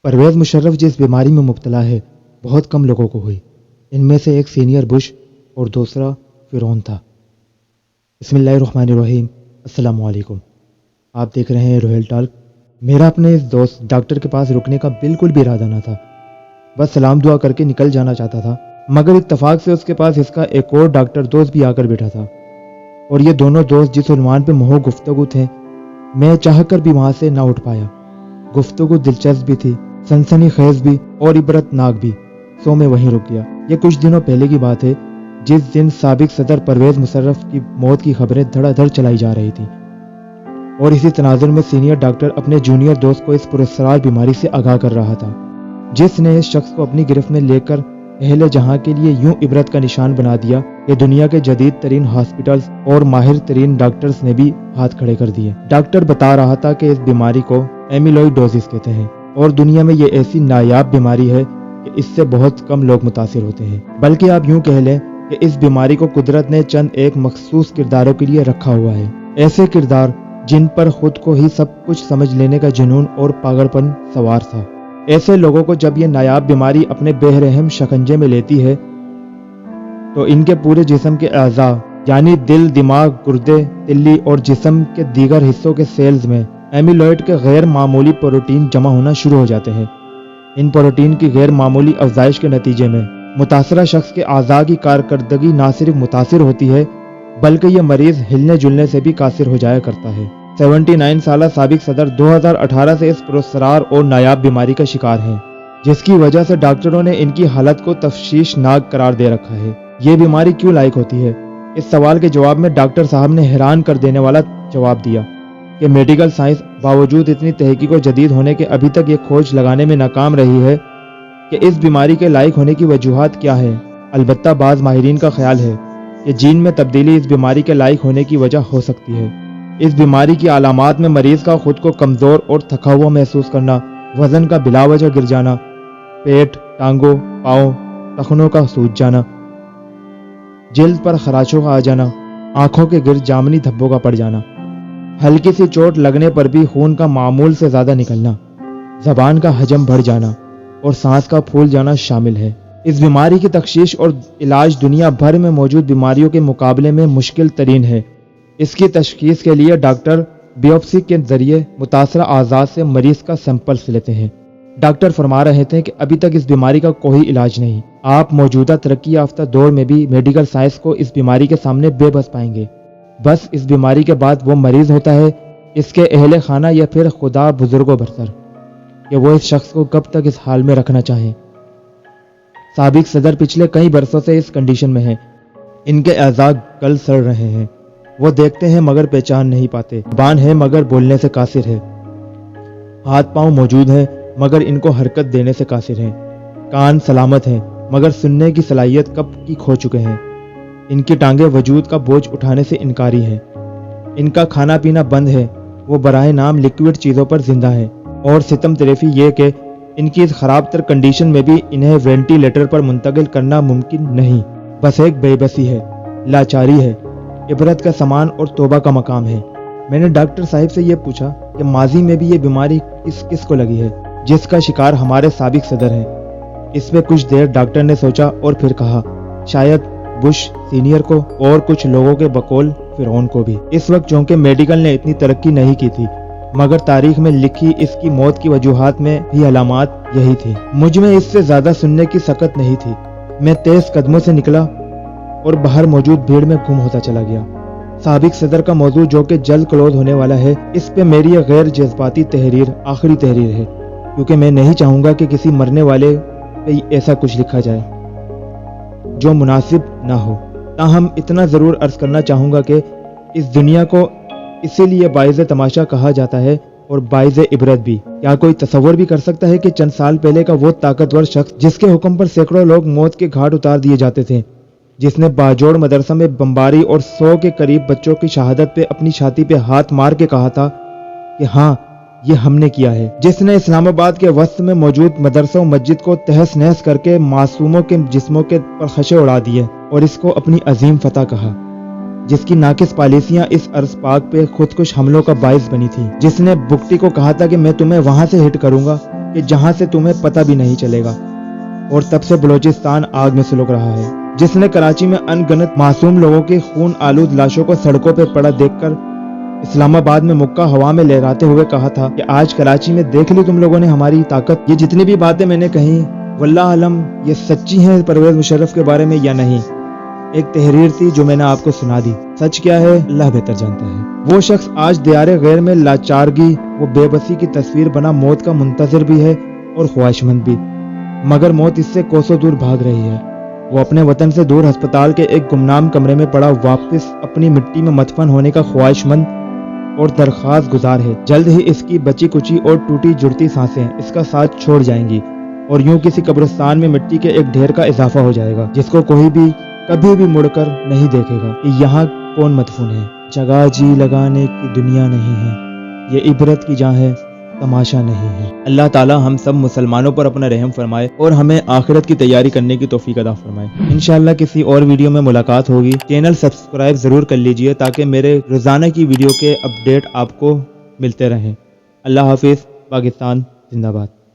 پرویز مشرف جس بیماری میں مبتلا ہے بہت کم لوگوں کو ہوئی۔ ان میں سے ایک سینئر بش اور دوسرا فرعون تھا۔ بسم اللہ الرحمن الرحیم۔ السلام علیکم، آپ دیکھ رہے ہیں روہیل ٹالک۔ میرا اپنے اس دوست ڈاکٹر کے پاس رکنے کا بالکل بھی ارادہ نہ تھا، بس سلام دعا کر کے نکل جانا چاہتا تھا، مگر اتفاق سے اس کے پاس اس کا ایک اور ڈاکٹر دوست بھی آ کر بیٹھا تھا، اور یہ دونوں دوست جس عنوان پہ محو گفتگو تھے میں چاہ کر بھی وہاں سے نہ اٹھ پایا۔ گفتگو دلچسپ بھی تھی، سنسنی خیز بھی اور عبرت ناک بھی، سو میں وہیں رک گیا۔ یہ کچھ دنوں پہلے کی بات ہے، جس دن سابق صدر پرویز مشرف کی موت کی خبریں دھڑا دھڑ چلائی جا رہی تھی، اور اسی تناظر میں سینئر ڈاکٹر اپنے جونیئر دوست کو اس پراسرار بیماری سے آگاہ کر رہا تھا، جس نے اس شخص کو اپنی گرفت میں لے کر اہل جہاں کے لیے یوں عبرت کا نشان بنا دیا کہ دنیا کے جدید ترین ہاسپٹلز اور ماہر ترین ڈاکٹرز نے بھی ہاتھ کھڑے کر دیے۔ ڈاکٹر بتا رہا تھا کہ اس بیماری کو ایمیلوئڈوزس کہتے ہیں، اور دنیا میں یہ ایسی نایاب بیماری ہے کہ اس سے بہت کم لوگ متاثر ہوتے ہیں، بلکہ آپ یوں کہہ لیں کہ اس بیماری کو قدرت نے چند ایک مخصوص کرداروں کے لیے رکھا ہوا ہے، ایسے کردار جن پر خود کو ہی سب کچھ سمجھ لینے کا جنون اور پاگل پن سوار تھا۔ ایسے لوگوں کو جب یہ نایاب بیماری اپنے بے رحم شکنجے میں لیتی ہے تو ان کے پورے جسم کے اعضاء یعنی دل، دماغ، گردے، تلی اور جسم کے دیگر حصوں کے سیلز میں ایمیلوئڈ کے غیر معمولی پروٹین جمع ہونا شروع ہو جاتے ہیں۔ ان پروٹین کی غیر معمولی افزائش کے نتیجے میں متاثرہ شخص کے اعضاء کی کارکردگی نہ صرف متاثر ہوتی ہے بلکہ یہ مریض ہلنے جلنے سے بھی قاصر ہو جایا کرتا ہے۔ 79 سالہ سابق صدر 2018 سے اس پراسرار اور نایاب بیماری کا شکار ہیں، جس کی وجہ سے ڈاکٹروں نے ان کی حالت کو تشویشناک قرار دے رکھا ہے۔ یہ بیماری کیوں لائق ہوتی ہے؟ اس سوال کے جواب میں ڈاکٹر صاحب نے حیران کر دینے والا جواب دیا کہ میڈیکل سائنس باوجود اتنی تحقیق و جدید ہونے کے ابھی تک یہ کھوج لگانے میں ناکام رہی ہے کہ اس بیماری کے لائق ہونے کی وجوہات کیا ہے۔ البتہ بعض ماہرین کا خیال ہے کہ جین میں تبدیلی اس بیماری کے لائق ہونے کی وجہ ہو سکتی ہے۔ اس بیماری کی علامات میں مریض کا خود کو کمزور اور تھکا ہوا محسوس کرنا، وزن کا بلا وجہ گر جانا، پیٹ، ٹانگوں، پاؤں، ٹخنوں کا سوج جانا، جلد پر خراچوں کا آ جانا، آنکھوں کے گرد جامنی دھبوں کا پڑ جانا، ہلکی سی چوٹ لگنے پر بھی خون کا معمول سے زیادہ نکلنا، زبان کا حجم بڑھ جانا اور سانس کا پھول جانا شامل ہے۔ اس بیماری کی تشخیص اور علاج دنیا بھر میں موجود بیماریوں کے مقابلے میں مشکل ترین ہے۔ اس کی تشخیص کے لیے ڈاکٹر بیوپسی کے ذریعے متاثرہ اعضاء سے مریض کا سیمپلز لیتے ہیں۔ ڈاکٹر فرما رہے تھے کہ ابھی تک اس بیماری کا کوئی علاج نہیں۔ آپ موجودہ ترقی یافتہ دور میں بھی میڈیکل سائنس کو اس بیماری کے سامنے بے بس پائیں گے۔ بس اس بیماری کے بعد وہ مریض ہوتا ہے، اس کے اہل خانہ یا پھر خدا بزرگوں برتر کہ وہ اس شخص کو کب تک اس حال میں رکھنا چاہیں۔ سابق صدر پچھلے کئی برسوں سے اس کنڈیشن میں ہیں۔ ان کے اعضاء گل سڑ رہے ہیں، وہ دیکھتے ہیں مگر پہچان نہیں پاتے، زبان ہے مگر بولنے سے قاصر ہے، ہاتھ پاؤں موجود ہیں مگر ان کو حرکت دینے سے قاصر ہیں، کان سلامت ہیں مگر سننے کی صلاحیت کب کی کھو چکے ہیں، ان کی ٹانگیں وجود کا بوجھ اٹھانے سے انکاری ہیں، ان کا کھانا پینا بند ہے، وہ براہ نام لیکوڈ چیزوں پر زندہ ہیں، اور ستم طریفی یہ کہ ان کی اس خراب تر کنڈیشن میں بھی انہیں وینٹیلیٹر پر منتقل کرنا ممکن نہیں۔ بس ایک بے بسی ہے، لاچاری ہے، عبرت کا سامان اور توبہ کا مقام ہے۔ میں نے ڈاکٹر صاحب سے یہ پوچھا کہ ماضی میں بھی یہ بیماری کس کس کو لگی ہے جس کا شکار ہمارے سابق صدر ہیں۔ اس پہ کچھ دیر ڈاکٹر نے سوچا اور پھر کہا، شاید بش سینئر کو اور کچھ لوگوں کے بقول فرعون کو بھی۔ اس وقت چونکہ میڈیکل نے اتنی ترقی نہیں کی تھی، مگر تاریخ میں لکھی اس کی موت کی وجوہات میں بھی علامات یہی تھی۔ مجھ میں اس سے زیادہ سننے کی سکت نہیں تھی۔ میں تیز قدموں سے نکلا اور باہر موجود بھیڑ میں گم ہوتا چلا گیا۔ سابق صدر کا موضوع جو کہ جلد کلوز ہونے والا ہے، اس پہ میری یہ غیر جذباتی تحریر آخری تحریر ہے، کیونکہ میں نہیں چاہوں گا کہ کسی مرنے والے پہ ایسا کچھ لکھا جائے جو مناسب نہ ہو۔ تاہم اتنا ضرور عرض کرنا چاہوں گا کہ اس دنیا کو اسی لیے باعث تماشا کہا جاتا ہے اور باعث عبرت بھی۔ کیا کوئی تصور بھی کر سکتا ہے کہ چند سال پہلے کا وہ طاقتور شخص جس کے حکم پر سینکڑوں لوگ موت کے گھاٹ اتار دیے جاتے تھے، جس نے باجوڑ مدرسہ میں بمباری اور 100 کے قریب بچوں کی شہادت پہ اپنی چھاتی پہ ہاتھ مار کے کہا تھا کہ ہاں یہ ہم نے کیا ہے، جس نے اسلام آباد کے وسط میں موجود مدرسہ و مسجد کو تہس نہس کر کے معصوموں کے جسموں کے پر خشے اڑا دیے اور اس کو اپنی عظیم فتح کہا، جس کی ناقص پالیسیاں اس ارض پاک پہ خودکش حملوں کا باعث بنی تھی، جس نے بگٹی کو کہا تھا کہ میں تمہیں وہاں سے ہٹ کروں گا کہ کہ جہاں سے تمہیں پتہ بھی نہیں چلے گا، اور تب سے بلوچستان آگ میں سلگ رہا ہے۔ جس نے کراچی میں ان گنت معصوم لوگوں کی خون آلود لاشوں کو سڑکوں پہ پڑا دیکھ کر اسلام آباد میں مکہ ہوا میں لہراتے ہوئے کہا تھا کہ آج کراچی میں دیکھ لی تم لوگوں نے ہماری طاقت۔ یہ جتنی بھی باتیں میں نے کہیں واللہ علم یہ سچی ہیں پرویز مشرف کے بارے میں یا نہیں، ایک تحریر تھی جو میں نے آپ کو سنا دی۔ سچ کیا ہے اللہ بہتر جانتا ہے۔ وہ شخص آج دیار غیر میں لاچارگی و بے بسی کی تصویر بنا موت کا منتظر بھی ہے اور خواہش مند بھی، مگر موت اس سے کوسوں دور بھاگ رہی ہے۔ وہ اپنے وطن سے دور ہسپتال کے ایک گمنام کمرے میں پڑا واپس اپنی مٹی میں مدفن ہونے کا خواہش مند اور درخواست گزار ہے۔ جلد ہی اس کی بچی کچی اور ٹوٹی جڑتی سانسیں اس کا ساتھ چھوڑ جائیں گی، اور یوں کسی قبرستان میں مٹی کے ایک ڈھیر کا اضافہ ہو جائے گا جس کو کوئی بھی کبھی بھی مڑ کر نہیں دیکھے گا کہ یہاں کون مدفون ہے۔ جگہ جی لگانے کی دنیا نہیں ہے، یہ عبرت کی جہاں ہے تماشا نہیں ہے۔ اللہ تعالی ہم سب مسلمانوں پر اپنا رحم فرمائے اور ہمیں آخرت کی تیاری کرنے کی توفیق عطا فرمائے۔ انشاءاللہ کسی اور ویڈیو میں ملاقات ہوگی۔ چینل سبسکرائب ضرور کر لیجئے تاکہ میرے روزانہ کی ویڈیو کے اپڈیٹ آپ کو ملتے رہیں۔ اللہ حافظ۔ پاکستان زندہ باد۔